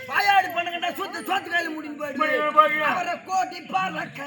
வாயாடி பண்ணுங்க சொத்து சொத்து கையில முடிஞ்சு போயிடுச்சு அவரை கோட்டி பாருக்க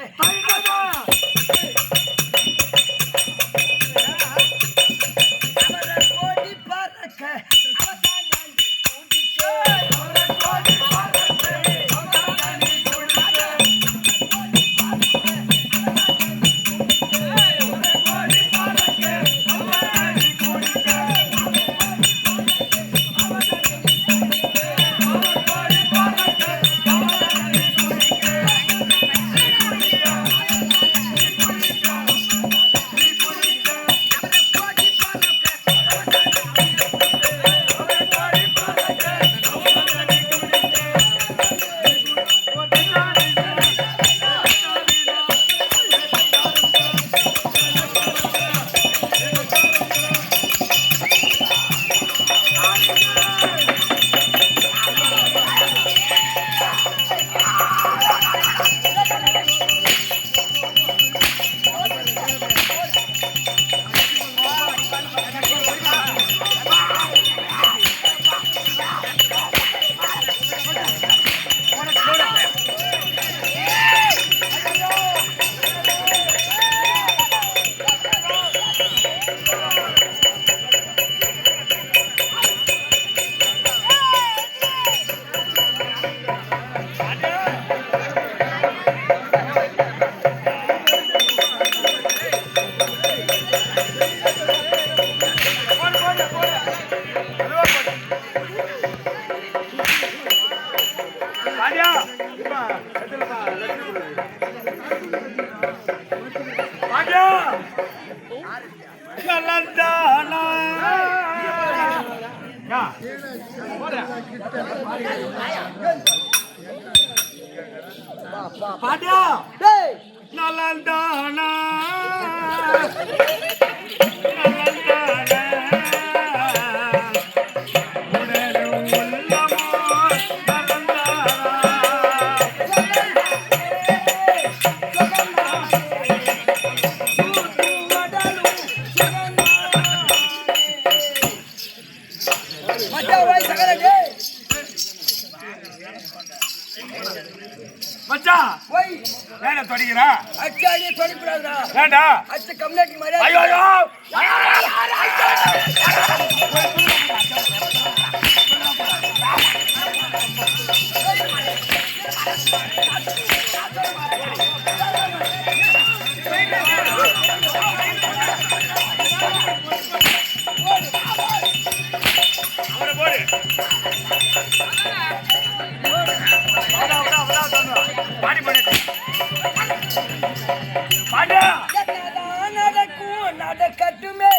பாட்டியா டேய் நலந்தானா மச்சா போய் ஏன தொடிக்கிறா அச்சாரியே தொலைக்கூடாதுடா. ஏண்டா அச்ச கம்யூனிட்டி மாதிரி ஐயோ நடக்கும் நடக்கட்டுமே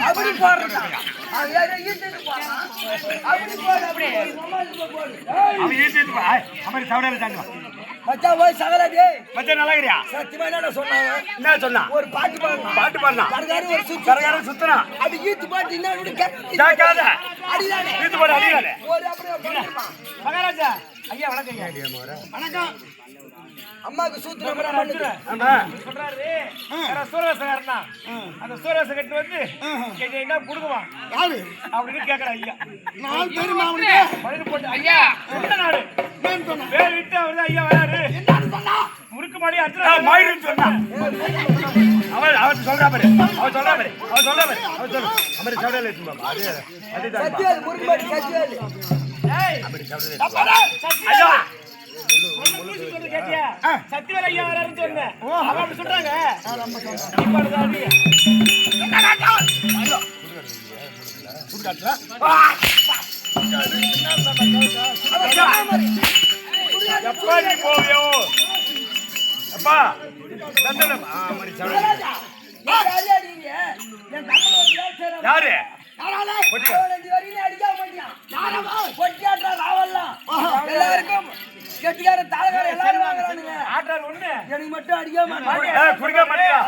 அப்படி போடுறா அப்படி போடு அப்படி அவன் ஈட்டிட்டு பா அமரி சவடால தாங்க மச்சான் போய் சகலாடி மச்சான் நல்லா இருக்கறியா சத்தியமா என்ன சொன்னாங்க என்ன சொன்னா ஒரு பாட்டு பாடுனா கரகாரி ஒரு சுத்து கரகாரன் சுத்துனா அது ஈத்து பாட்டு என்ன கேட்காத அடிதானே ஈத்து போடு அடிக்காத ஒரு அப்படியே மகாராஜா ஐயா வணக்கம் ஐயா வணக்கம் அம்மாக்கு சூத்து நம்பர் பண்ணுது ஆமா சொல்றாரு யாரோ சூரவேசகாரனா அந்த சூரவேச கட்டி வந்து என்ன குடுக்குவா யாரு அப்படின்னு கேக்குறா ஐயா நாலு பேர் மாவனுக்கு மணி போட்டு ஐயா என்ன நாடு நான் சொன்னா பேர் விட்டு அவர்தான் ஐயா வராரு என்னன்னு சொன்னா முறுக்கு மாடி அர்ச்சனா மாயின்னு சொன்னா அவன் சொல்றா பாரு அவன் சொல்றா பாரு அவன் சொல்லு அமரி சவடல ஏத்து பாபா அது சத்தியால் முறுக்கு மாடி சத்தியால் ஏய் அமரி சவடல ஐயா சத்தியவேல ஐயா வராருன்னு சொன்னேன் அவன் அப்படி சொல்றாங்க எப்ப நீ போவியோ அப்பா யாரு எல்லாருக்கும் கெட்டிக்கார தாளகார எல்லாரும் வாங்குறானுங்க ஆட்டார் ஒண்ணு எனக்கு மட்டும் அடிக்க மாட்டேன் குடிக்க மாட்டியா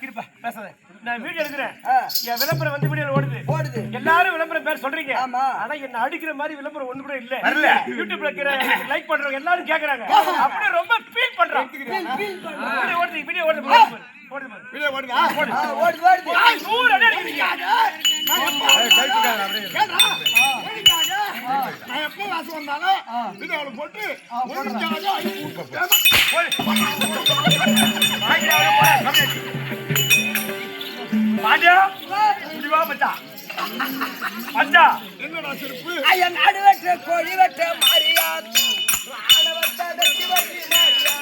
இருப்பா பேசாத நான் வீடியோ எடுக்கிறேன் என் விளம்பரம் வந்து வீடியோல ஓடுது எல்லாரும் விளம்பரம் பேர் சொல்றீங்க ஆனா என்ன அடிக்கிற மாதிரி விளம்பரம் ஒண்ணு கூட இல்ல வரல யூடியூப்ல இருக்கிற லைக் பண்றவங்க எல்லாரும் கேக்குறாங்க அப்படியே ரொம்ப ஃபீல் பண்றாங்க வீடியோ ஓடுது வீடியோ ஓடுது வீடியோ ஓடுதா ஓடுது 100 அடி அடிக்கிறீங்க நான் எப்போ வாசு வந்தாலும் வீடியோல போட்டு பாண்டியா முடிவா மச்சா மச்சா என்னடா சிறப்பு ஐயா நாடு வெட்ட கோழி வெட்ட மாரியா ஆட வெட்ட வெட்டி வெட்டி மாரியா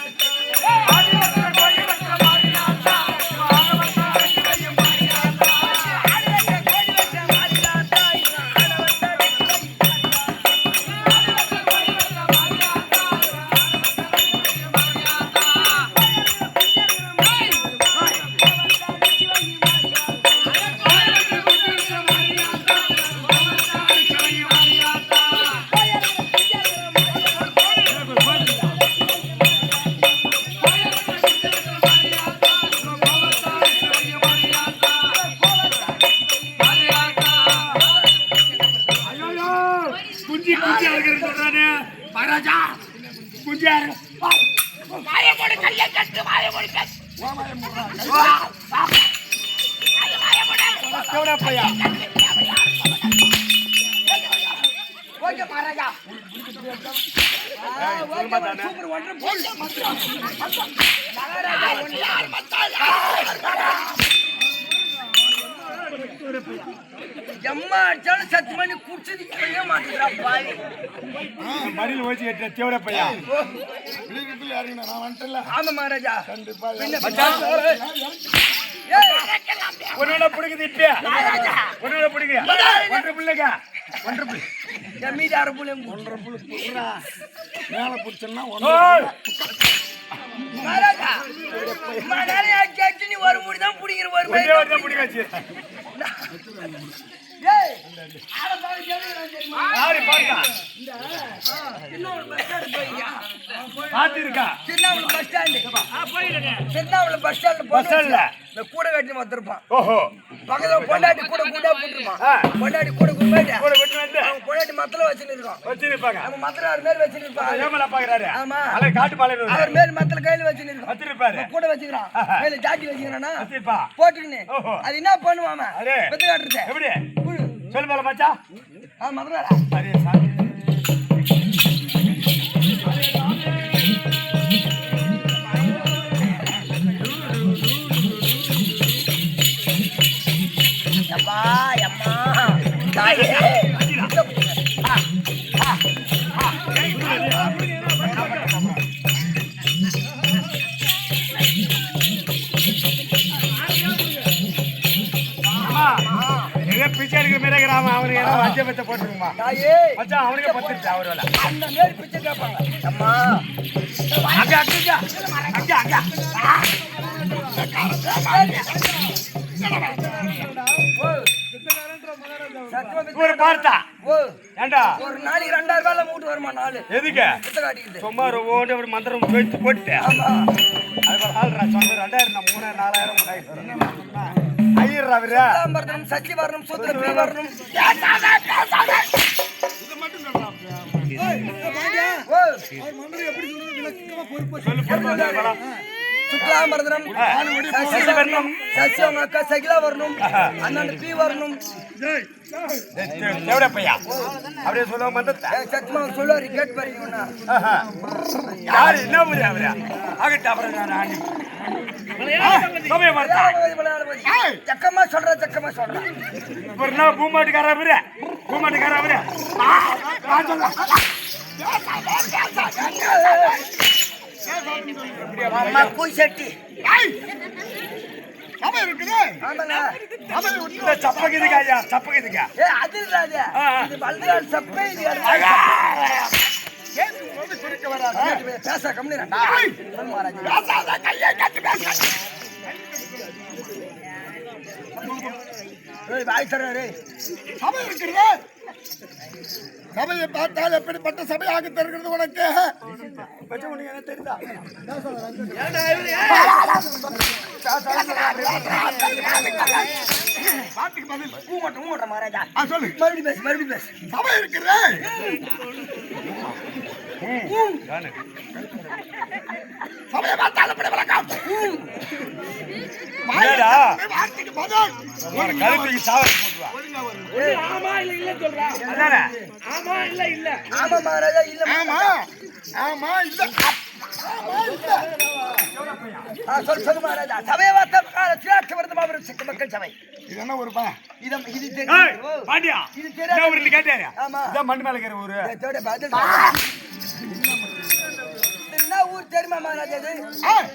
தேவடா பையா ஓகே மகாராஜா சூப்பர் ஒன்றரை எம்மா அடிச்சாலும் சத்து மணி குடிச்சது மாட்டேங்கிறா பாய் மடியில் வச்சு கட்டுற தேவடா பையா நான் வந்துட்டல ஆமா மகாராஜா கண்டிப்பா ஒன்னோட பிடிக்குது இப்ப ஒன்னோட பிடிக்க ஒன்றரை பிள்ளைங்க ஒன்றரை பிள்ளை என் மீதி அரை புள்ளைங்க ஒன்றரை புள்ளி புடுறா மேல புடிச்சனா மகாராஜா மகாராஜா கேட்டு நீ ஒரு முடி தான் பிடிக்கிற ஒரு ஒரே ஒரு தான் பிடிக்காச்சு ஏய் யாரு பாருங்க இன்னொரு பஸ் ஸ்டாண்ட் போய்யா பாத்திருக்கா சின்னாவுல பஸ் ஸ்டாண்டு போயிடுங்க சின்னாவுல பஸ் ஸ்டாண்ட் பஸ் ஸ்டாண்ட்ல இந்த கூட கட்டி வந்திருப்பான் ஓஹோ பக்கத்துல பொண்டாட்டி கூட கூடா போட்டுருப்பான் பொண்டாட்டி கூட கூடாட்டி கூட வெட்டி வந்து அவன் பொண்டாட்டி மத்தல வச்சுன்னு இருக்கான் வச்சிருப்பாங்க அவன் மத்தல அவர் மேல வச்சுன்னு இருப்பான் ஏமலா பாக்குறாரு ஆமா அலை காட்டு பாலையில அவர் மேல மத்தல கையில வச்சுன்னு இருக்கான் வச்சிருப்பாரு கூட வச்சுக்கிறான் மேல ஜாக்கி வச்சுக்கிறானா வச்சிருப்பா போட்டுக்கினு ஓஹோ. அது என்ன பண்ணுவாம அரே. பெத்து காட்டுறது எப்படி குழு சொல்லு போல மச்சா மத்தல அரே சாமி அப்பா அம்மா தாயே ஏதோ பிச்சை எடுக்கிற மாதிரி இருக்கிறான் அவனுக்கு ஏதோ அஞ்ச பச்சை போட்டுருக்குமா தாயே மச்சான் அவனுக்கு பத்துருச்சு அவர் வேலை அந்த மேல் பிச்சை கேட்பாங்க அம்மா அங்க அங்க அங்க அங்க ஒரு பார்த்தா ஓ ஏண்டா ஒரு நாளைக்கு 2000 ரூபாய் மூட்டு வருமா நாலு எதுக்கு பிச்சை காட்டிக்கிது சும்மா ஓடி ஒரு மந்திரம் போயிட்டு போட்டு ஆமா அது ஒரு ஆள்ரா சொன்ன 2000 3000 4000 ஐயர் அவரு சாம்பர்தனம் சச்சி வரணும் சூத்திர பி வரணும் இது மட்டும் சொல்றான் ஓ மந்திரி எப்படி சொல்றது விளக்கமா பொறுப்பு சொல்லு பொறுப்பா சுக்லாம்பரதனம் சசி வரணும். சசி அவங்க அக்கா சகிலா வரணும் அண்ணன் பி வரணும் தேவட பையா அப்படியே சொல்லுவாங்க மந்தத்தை சத்தியமா சொல்லுவாரு கேட்டு பாருங்க யாரு என்ன ஊரு அவரு ஆகட்ட அப்புறம் நான் ஆண்டி சமயம் வரதா சக்கமா சொல்றேன் இப்போ என்ன பூமாட்டுக்கார அவரு பூமாட்டுக்கார அவரு அம்மா கூய் சட்டி சபை இருக்குது ஆமாங்க சபை விட்டு இந்த சப்பகுதுக்கா ஐயா சப்பகுதுக்கா அது ராஜா இது பல்றால் சப்பை இது கேட்டு போது குறுக்க வராது பேச கம்மி மகாராஜா பேசாத கையை கட்டி பேச வாய் தர்றாரு சபை இருக்கிறது சபையை பார்த்தால் எப்படிப்பட்ட சபையாக தருகிறது உனக்கு உனக்கு என்ன தெரியுதா பாட்டுக்கு பதில் ஊமட்ட மகாராஜா சொல்லு மறுபடியும் பேசு சபை இருக்கிறது சபையை பார்த்தால் எப்படி விளக்கம் என்னடா? வார்த்தைக்கு பதில் உன் கழுத்துக்கு சாவடி போட்டுவா அதானே ஆமா மகாராஜா இல்ல ஆமா ஆமா இல்ல ஆமா இல்ல சொல்லு மகாராஜா சபையை வார்த்தை சிராட்சவர்த்தமாக சிக்க மக்கள் சபை இது என்ன ஒரு பா இது ஏய், தெரியும் பாண்டியா இது என்ன தெரியாது ஊர்ல கேட்டாரு ஆமா. இதான் மண்டு மேல இருக்கிற ஊரு இதோட பதில் என்ன ஊர் தெரியுமா மகாராஜா இது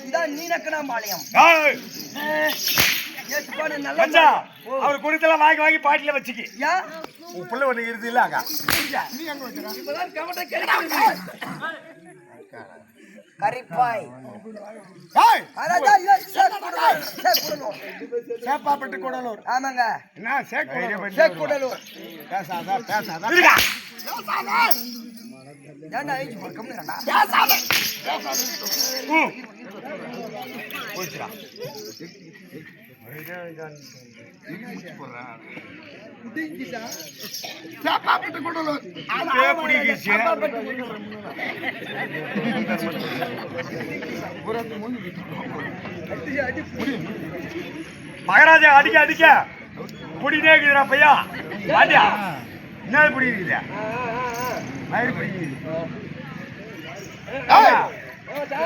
இதான் நீனக்கனாம்பாளையம் ஏய், ஏற்றுப்பாடு நல்ல மச்சா அவர் குடித்தெல்லாம் வாங்கி வாங்கி பாட்டில வச்சுக்கி ஏன் உன் பிள்ளை ஒண்ணு இருது இல்ல அக்கா நீ எங்க வைக்கிற கரிப்பாய் ஏய் மகாராஜா இல்ல சேக்குடலூர் சேப்பாப்பட்டு கூடலூர் ஆமாங்க என்ன சேக்கூடலூர் சேக்குடலூர் பேசாத பேசாத இருக்கா பேசாத ஏன்டா ஏஜ் கம்மிடா பேசாத ம். போச்சுடா. சேப்பாப்பட்டு கொடுல பிடிக்கிச்சு. மகாராஜா அடிக்க அடிக்க புடினே இருக்குதுடா பையா. பாத்தியா என்ன பிடிக்குது? மயிறு பிடிக்குது.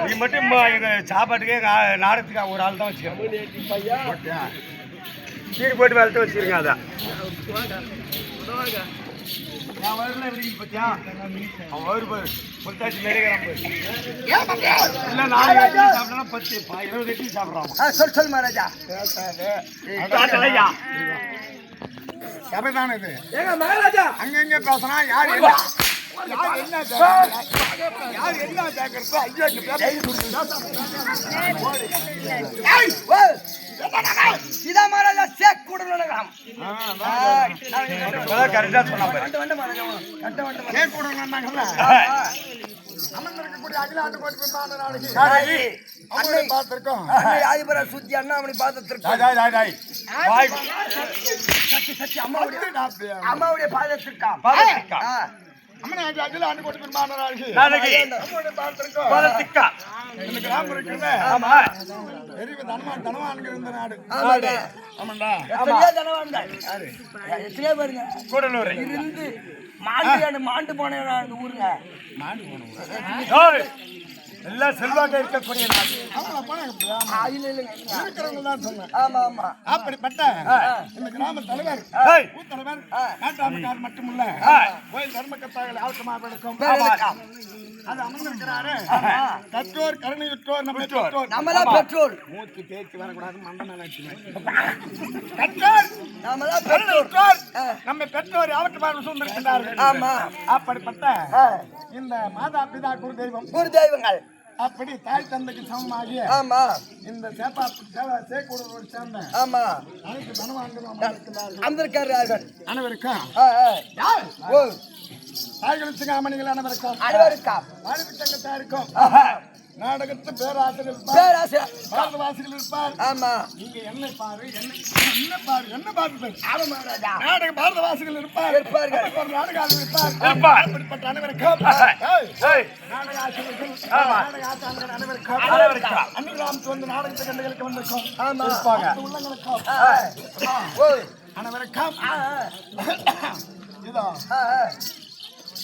நீ மட்டும் எங்க சாப்பாட்டுக்கே நாடகத்துக்கு ஒரு ஆள் தான் வச்சுக்க. சீடு போட்டு வளர்த்து வச்சிருங்க. அதான் நான் வரல எப்படி பத்தியா அவன் வரு பாரு முத்தாச்சி மெருகிறான் பாரு. இல்லை 4 இட்லி சாப்பிட்டா 10 20 இட்லி சாப்பிட்றான். சொல் மகாராஜா. சபைதானே இது. ஏங்க மகாராஜா அங்கங்க பேசினா யார் என்ன கேட்கறது? இதா மகாராஜா சேக் கூடலாம். கரெக்டா சொன்னா கேக் கொடுங்கன்னாங்கல்ல. அமர்ந்திருக்கக்கூடிய அகிலாண்டு கோட்டை விமான நாளைக்கு அவங்களை பார்த்திருக்கோம். ஆதிபர சுத்தி அண்ணாமணி பாதத்திற்கு அம்மாவுடைய பாதத்திற்காம் அம்மனை அகிலாண்டு கோட்டை விமான நாளைக்கு அவங்களை பார்த்திருக்கோம். இந்த கிராமம் இருக்கிறது. ஆமா பெரிய தனவான்கள் இருந்த நாடு. ஆமாண்டா. எத்தனையோ பாருங்க கூடலூர் இருந்து மாண்டு போன ஊருங்க. எல்லாம் செல்வாக்க இருக்கக்கூடிய நாடு. இருக்கிறவங்க தான் சொன்னேன். ஆமா ஆமா. அப்படிப்பட்ட இந்த கிராம தலைவர் ஊத்தலைவர் நாட்டாமக்கார் மட்டுமல்ல கோயில் தர்மக்கர்த்தாக்கள் ஆவட்டமாக இருக்கும். அது அமர்ந்திருக்கிறாரு கற்றோர் கருணையுற்றோர் நம்ம பெற்றோர். நம்மளா பெற்றோர். மூச்சு பேச்சு வரக்கூடாது. மண்ட மேல கற்றோர் நம்மளா பெற்றோர் நம்ம பெற்றோர் ஆவட்டமாக சூழ்ந்திருக்கிறார்கள். ஆமா. அப்படிப்பட்ட இந்த மாதா பிதா குரு தெய்வங்கள் அப்படி தாய் தந்தைக்கு சமமாகிய ஆமா இந்த சேக்கூடலூரை சேர்ந்த ஆமா அனைத்து தனவான்களும் அமர்ந்திருக்கிறார்கள். அனைவருக்கும் தாய்களும் சிங்காமணிகள் அனைவருக்கும் இருக்கும் நாடகத்து பேராசிரியர் பாரதவாசிகள் இருப்பார். ஆமா இங்க என்ன பாரு என்ன பாரு நாடக பாரதவாசிகள் இருப்பார்கள். நாடகாளர்கள் இருப்பார். அப்படிப்பட்ட அனைவருக்கும் நாடக ஆசிரியர்கள் நாடக ஆசான்கள் அனைவருக்கும் அன்னிகிராமத்து வந்து நாடகத்தை கண்டுகளுக்கு வந்திருக்கும். உள்ளங்களுக்கும் அனைவருக்கும் இதோ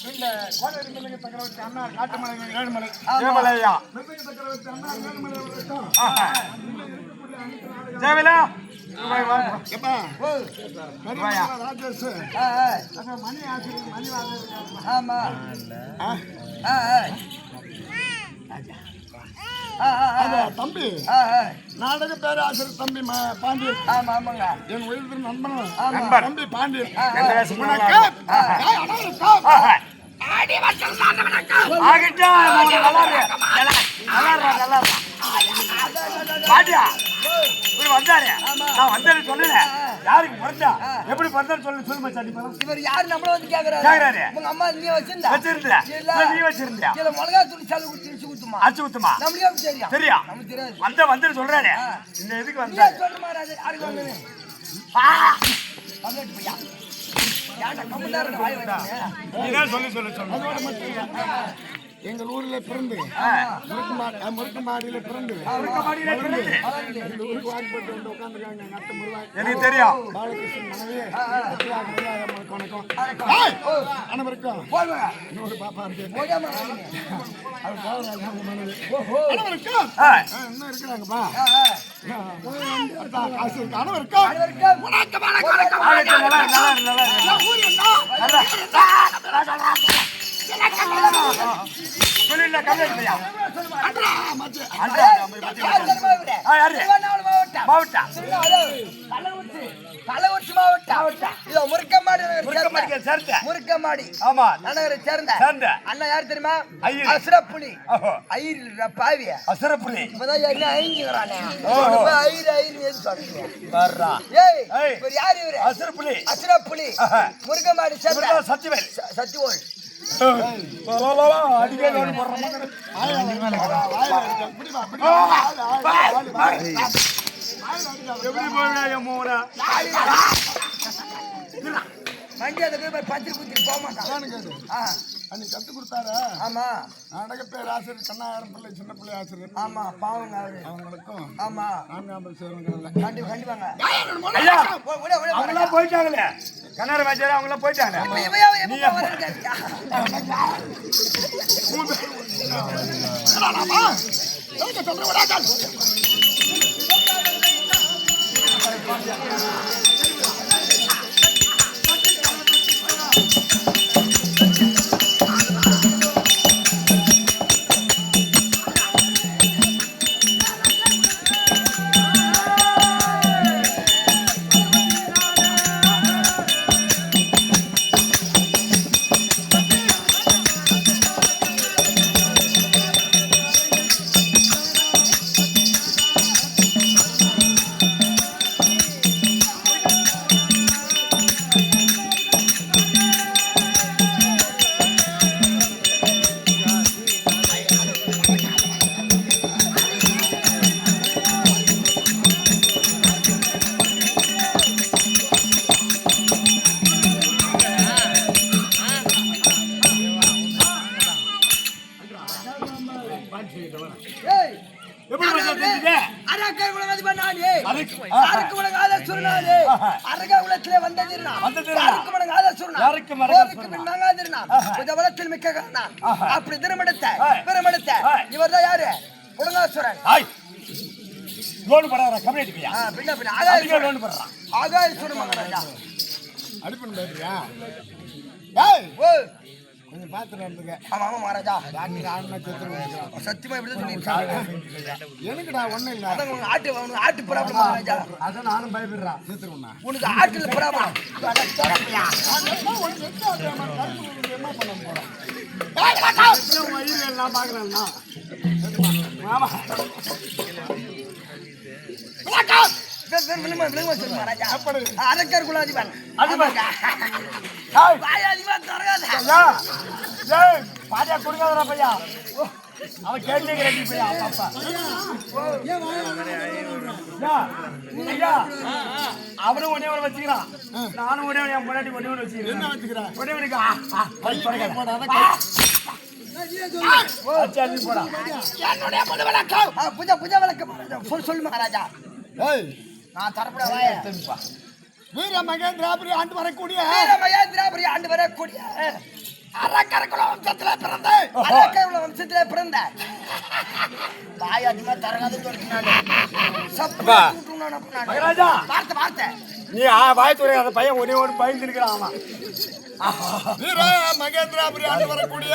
இந்த கோடரி மிருதங்க சக்கரவர்த்தி அண்ணா காட்டுமலை ஏழுமலை ஜெயமலையா மிருதங்க சக்கரவர்த்தி அண்ணா ஏழுமலை அவர்களுக்கும் ஜெயமலையா ராஜேஷ் மணி ஆசிரியர் மணிவாக ஆமா தம்பி நாடக பேராசிரியர் தம்பி பாண்டியன். ஆமா ஆமாங்க. என் உயிர் நண்பன் தம்பி பாண்டியன். யாருக்கு பிறந்தா எப்படி பிறந்தா சொல்லு மச்சான். இவர் யாரு நம்மள வந்து கேக்குறாரு. உங்க அம்மா நீ வச்சிருந்தா நீ வச்சிருந்தியா மிளகா தூள் சாலு குடிச்சு ஊத்துமா அச்சு ஊத்துமா நம்மளே தெரியும் தெரியும் நமக்கு தெரியாது. வந்து சொல்றாரு இந்த இதுக்கு வந்து சொல்ற மாதிரி யாருக்கு வந்து பங்கேட்டு போயா யாரா கம்முனாரு வாய் வைங்க. சொல்லு எங்கள் ஊர்ல பிறந்து முருக்கமாடியில பிறந்து இந்த ஊருக்கு வாக்குப்பட்டு வந்து உட்காந்துருக்காங்க. எங்க அத்தை முருகாய் எனக்கு தெரியும். பாலகிருஷ்ணன் மனைவி வணக்கம் அனைவருக்கும் இன்னொரு பாப்பா இருக்கு. அது பாலராஜா மனைவி அனைவருக்கும் இன்னும் இருக்கிறாங்கப்பா. அனைவருக்கும் முருக்கமாடி நகரை சேர்ந்த அண்ணா யாரு தெரியுமா? அசுரப்புலி பாவிய அசுரப்புலி இப்பதான் என்ன ஐங்கிறானே யாரு இவரு? அசுரப்புலி முருக்கமாடி சேர்ந்த சத்தியவேல் அடிக்கே போடுற எப்படி போவியா மோனா வண்டி அதை போய் பத்திரி குத்தி போக மாட்டான். அன்னைக்கு கத்து கொடுத்தாரு. ஆமா நாடக பேர் ஆசிரியர் கண்ணாயிரம் பிள்ளை சின்ன பிள்ளை ஆசிரியர். ஆமா பாவங்க அவரு. அவங்களுக்கும் ஆமா 4ஆம் சேர்வங்க கண்டிப்பாங்க. ஐயா அவங்களாம் போயிட்டாங்களே கண்ணார வாத்தியார் அவங்களாம் போயிட்டாங்க. அப்படி திருமணத்தை இவர்தான் யாரு புடங்காசுரன். லோன் பண்றாரா கம்யூனிட்டியா பின்ன லோன் பண்றான் ஆகாயசுரன் மகாராஜா அடிப்பன் பேசுறியா? கொஞ்சம் பார்த்து நடந்துங்க. ஆமா மகாராஜா டாக்டர் ஆனா செத்து சத்தியமா இப்படி சொல்லிருக்காங்க. எனக்குடா ஒண்ணும் இல்ல. அதான் உனக்கு ஆட்டு ப்ராப்ளம் மகாராஜா. அதான் நானும் பயப்படுறேன். செத்துருவா உனக்கு ஆட்டுல ப்ராப்ளம். என்ன பண்ண போறோம்? வயிறு எல்லாம் பாக்குறேன்னா அரக்கர் குலாதிபன் பாஜா கொடுக்காதரா பையா அவன் கேட்டு பையா பாப்பா அவனும் ஒன்னே ஒன்று வச்சுக்கிறான் நானும் ஒன்னே என் முன்னாடி ஒன்னே ஒன்று வச்சுக்கிறேன். என்ன வச்சுக்கிறேன்? ஒன்னே போடா என்னுடைய புது விளக்கம் புது விளக்கம் சொல்லு மகாராஜா. நான் தரப்பட வீர மகேந்திராபுரி ஆண்டு வரக்கூடிய அரக்கர் வம்சத்திலே பிறந்த தாய் அதிகமா தரகாதுன்னு வார்த்தை நீ வாய்த்துறை அந்த பையன் ஒன்னே ஒன்று பயந்து இருக்கிறான். வீர மகேந்திராபுரி ஆண்டு வரக்கூடிய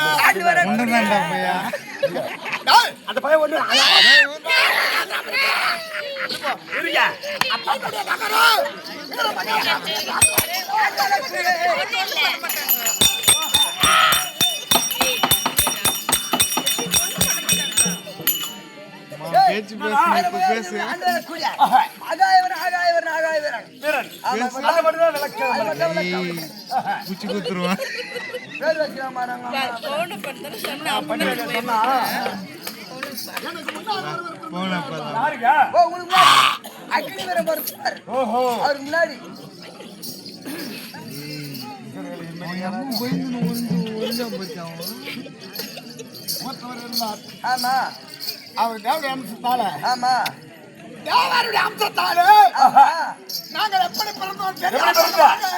அந்த பையன் ஒன்று முன்னாடி ஆமா அவர் தேவடைய அம்சத்தால ஆமா தேவருடைய அம்சத்தால நாங்கள் எப்படி பிறந்தோம்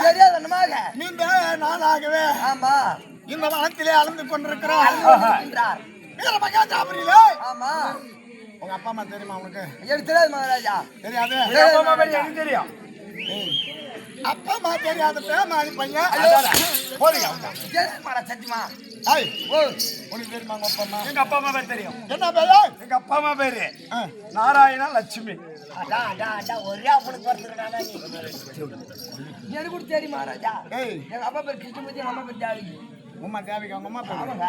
தெரியாதனமாக நீங்க நானாகவே ஆமா இந்த வனத்திலே அளந்து கொண்டிருக்கிறோம். வீர மகேந்திராபுரியில ஆமா உங்க அப்பா அம்மா தெரியுமா உனக்கு? எனக்கு தெரியாது மகாராஜா. தெரியாது? எனக்கு தெரியும். அப்பா அம்மா தெரியாத பேமாரி பையன் சத்தியமா உனக்கு தெரியுமா உங்க அப்பா அம்மா? எங்க அப்பா அம்மா பேர் தெரியும். என்ன பேரு? எங்க அப்பா அம்மா பேரு நாராயணா லட்சுமி. ஒரே அப்பனுக்கு வரதுனால எனக்கு கூட தெரியும் மகாராஜா. எங்க அப்பா பேர் கிருஷ்ணமூர்த்தி, எங்க அம்மா பேர் ஜானகி. உமா தேவிக்கு அவங்க அம்மா பேரு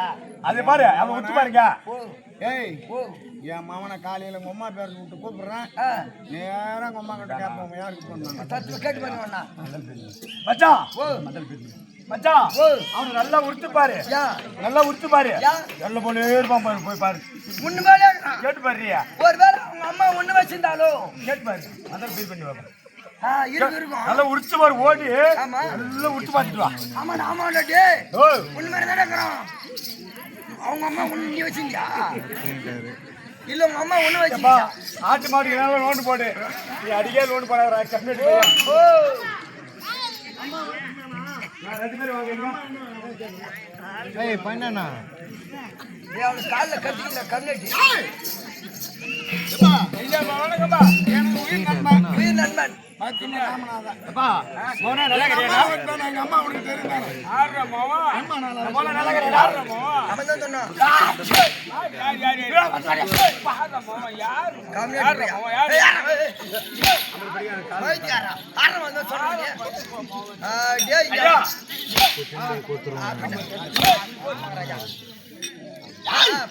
அது பாரு அவன் ஒத்து பாருங்க. என் மாமனை காலையில உங்க அம்மா பேர் விட்டு கூப்பிடுறேன். நேரம் உங்க அம்மா கிட்ட கேட்போம் யாருக்கு போனாங்க கேட்டு பாருங்க மச்சான் மச்சான் ஓ அவனை நல்லா உடுத்து பாரு யா நல்லா உடுத்து பாரு யா எல்ல போலே இருப்பான் பாரு போய் பாரு ஒண்ணு மேலே கேட்டு பாருறியா ஒருவேளை அவங்க அம்மா ஒண்ணு வச்சிருந்தாலோ கேட்டு பாரு அதான் ஃபீல் பண்ணி வைப்பேன் இருக்கும் நல்லா உடுத்து பாரு ஓடி ஆமா நல்லா உடுத்து பார்த்துட்டு வா ஆமா ஆமாடா டேய் ஓ ஒண்ணு மேலே தான் இருக்கிறோம் அவங்க அம்மா ஒண்ணு நீ வச்சிருந்தியா இல்ல உங்க அம்மா ஒண்ணு வச்சிருந்தா ஆட்டு மாட்டுக்கு நல்லா லோன் போடு நீ அடிக்கே லோன் போட கம்ப்ளீட் ஓ நான் 2 பேரும் வாங்குறீங்க ஏய் பண்ணனா ஏய் அவன் கால்ல கட்டிக்கிற கண்ணடி ஐயா வணக்கம்ப்பா எனக்கு உயிர் நண்பன் உயிர் நண்பன் பாத்திமா ராமநாதன் அப்பா மோனா நல்லா கறியா எங்க அம்மா உனக்கு தெரியுதானே ஆறற மோவா அம்மா நல்லா மோனா நல்லா கறியா ஆறற மோவா அவன் தான் சொன்னான் யார் பாறற மோவா யார் கம்மியா மைத்தியாரா ஆற வந்து சொல்றாங்க டேய் ஐயா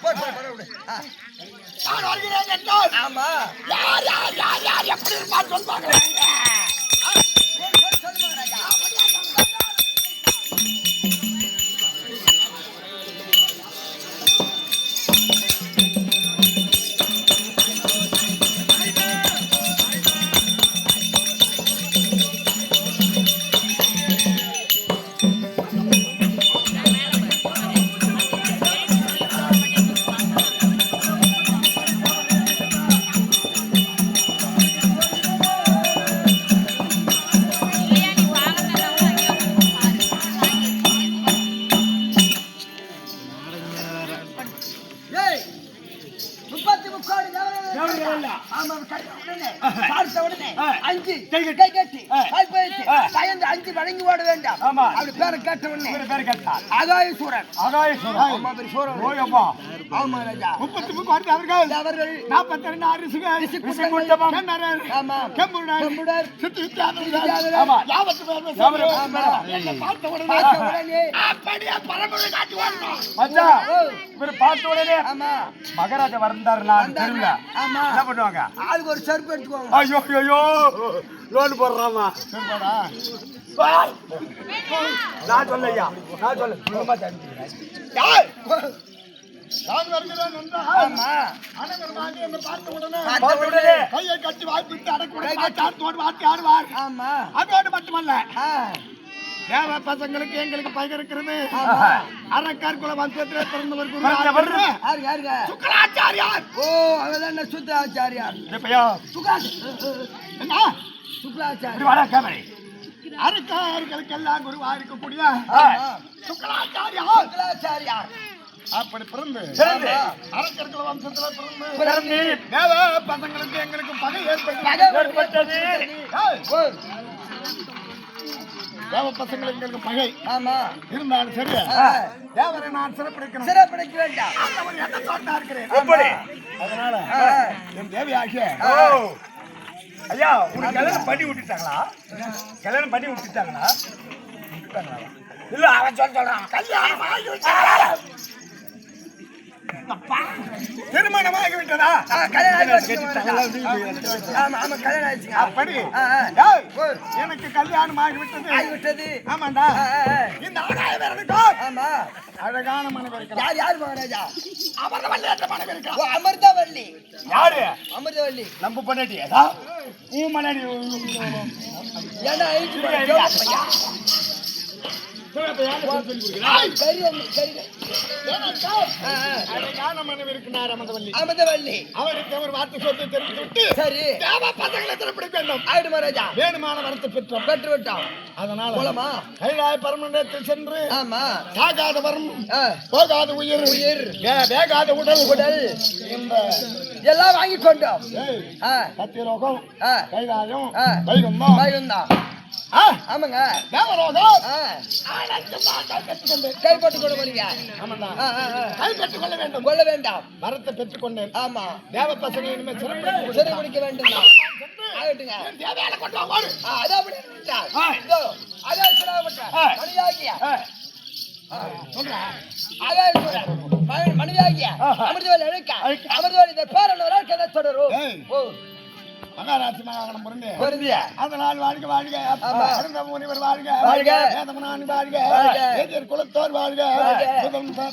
போடு விடு யார் வருகிறேன் என்றால் ஆமா யார் எப்படி இருப்பா சொல்வாங்க சொல்லுங்க ராஜா வணங்கி ஓட வேண்டாம் அப்படி பேரை கேட்ட உடனே ஆகாயசூரன் ஆமா ராஜா 33 அவர்கள் அவர்கள் 42 அரிசிகள் ஆமா கெம்புடர் சித்தி ஆமா யாவத்து பார்த்த உடனே அப்படியே பரம்பரை காட்டி வரணும் மச்சான் இவர் பார்த்த உடனே ஆமா மகாராஜா வந்தாருல தெருவுல ஆமா என்ன பண்ணுவாங்க ஆளுக்கு ஒரு செருப்பு எடுத்துக்குவாங்க ஐயோ ஐயோ லோன் போடுறாமா சரிப்பாடா நான் சொல்லையா நான் சொல்ல குடும்பமா தந்துக்கிறேன் நான் வருகிறேன் என்றால் ஆமா அனைவருமாக என்னை பார்த்த உடனே பார்த்த உடனே கையை கட்டி வாய்ப்பிட்டு அடக்குடன் வாட்டி ஆடுவார் ஆமா அதோடு மட்டுமல்ல ஆ தேவ பசங்களுக்கு எங்களுக்கு பகை இருக்கிறது அரக்கார் குல வம்சத்திலே பிறந்தவர் பிறந்தவர். யாருங்க சுக்கலாச்சாரியார் ஓ அவதான் சுத்தாச்சாரியார் இப்பயா என்ன சுக்லாச்சாரி இப்படி வாடா கேமரை அரக்கார்களுக்கெல்லாம் குருவா இருக்கக்கூடிய சுக்கலாச்சாரியார் சுக்லாச்சாரியார் அப்படி பிறந்து பிறந்து அரக்கர் குல வம்சத்திலே பிறந்து பிறந்து தேவ பசங்களுக்கு எங்களுக்கு பகை ஏற்பட்டது தேவ பசங்களுக்கு எங்களுக்கு பகை ஆமா இருந்தாலும் சரி தேவரை நான் சிறப்பிடிக்கணும் சிறப்பிடிக்க வேண்டாம் ஆண்டவர் என்ன சொன்னா இருக்கிறேன் எப்படி அதனால என் தேவையாகிய ஓ ஐயா உனக்கு கல்யாணம் பண்ணி விட்டுட்டாங்களா கல்யாணம் பண்ணி விட்டுட்டாங்களா இல்ல அவன் சொல்றான் கல்யாணம் திருமணம் ஆகிவிட்டதா ஆமா ஆமா கல்யாணம் ஆயிடுச்சுங்க அப்படி எனக்கு கல்யாணம் ஆகிவிட்டது ஆகிவிட்டது ஆமாண்டா இந்த ஆகாயவரனுக்கு ஆமா அழகான மனைவி இருக்கிறார் யார் மகாராஜா அமர்ந்தவல்லி என்ற மனைவி இருக்கிறார் ஓ அமிர்தவல்லி யாரு அமிர்தவல்லி நம்ம பண்ணாடி ஊ மனாடி ஏன்னா அழகான மனைவி இருக்கிறார் அமர்ந்தவல்லி அமிர்தவல்லி அவருக்கு ஒரு வார்த்தை சொல்லி தெரிவித்து விட்டு சரி தேவ பசங்களை திருப்பிடிக்க வேண்டும் ஆயிடு மகாராஜா வேணுமான வரத்தை பெற்றோம் பெற்று விட்டோம் அதனால போலமா கைலாய பரமண்டத்தில் சென்று ஆமா சாகாத வரும் ஆ, போகாத உயிர் உயிர் வேகாத உடல் உடல் இந்த எல்லாம் வாங்கி கொண்டோம் சத்தியலோகம் ஆ, கைலாயம் ஆ. வைகுந்தம் வைகுந்தம் ஆமாங்க தேவலோகம் ஆ, அனைத்தும் நான் கைப்பற்றிக்கொண்டு கை போட்டு கொண்டு போறீங்க ஆமாண்டா ஆ, ஆ, ஆ. கைப்பற்றிக் கொள்ள வேண்டும் கொள்ள வேண்டாம் வரத்தை பெற்றுக்கொண்டேன் ஆமா தேவ பசங்க இனிமேல் சிறப்பு சிறை பிடிக்க வேண்டும் ஆகட்டுங்க தேவையான கொண்டு வாங்க அதான் அப்படி விட்டார். இதோ, அதான் சொல்லப்பட்டார். மணியாகிய ஆகாயசூரன், மணியாகிய அமிர்தவல்லி அழைக்க அமிர்தவல்லி இந்த பேரனவரால் கதை தொடரும். ஏய். ஓ மகாராட்சி மகாகணம் பொருந்தி பொருந்திய அதனால் வாழ்க வாழ்க அருந்த முனிவர் வாழ்க வாழ்க. வேதமனான் வாழ்க வாழ்க. ஏதியர் குலத்தோர் வாழ்க வாழ்க.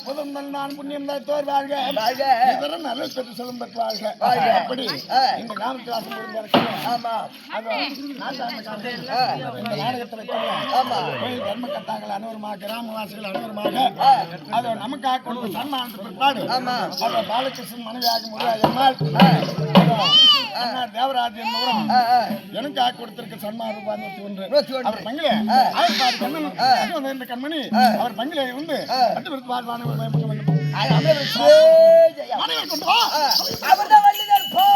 புதந்தன் நான் புண்ணியம் தோர் வாழ்க வாழ்க. இதரம் நல்ல பெற்று செல்லும் பெற்று வாழ்க வாழ்க. அப்படி இந்த கிராமத்து வாசம் புரிந்து ஆமா அது நாட்டாண்ட காலத்தில் ஆ. இந்த நாடகத்தை வைக்கல ஆமா. கோயில் தர்ம கட்டாங்கள் அனைவருமாக கிராமவாசிகள் அனைவருமாக அதை நமக்காக கொடுத்த சன்மானத்து பிற்பாடு ஆமா. அதை பாலகிருஷ்ணன் மனைவியாக முருகாயம்மாள் அண்ணா தேவராஜன் மூலம் எனக்காக கொடுத்திருக்க சன்மான ரூபாய் 101 அவர் பங்கிலே ஆயப்பாடி கண்ணன் இந்த கண்மணி அவர் பங்கிலே இருந்து கட்டுவிடுத்து வாழ்வான அவர்தான் வள்ளிதர் போ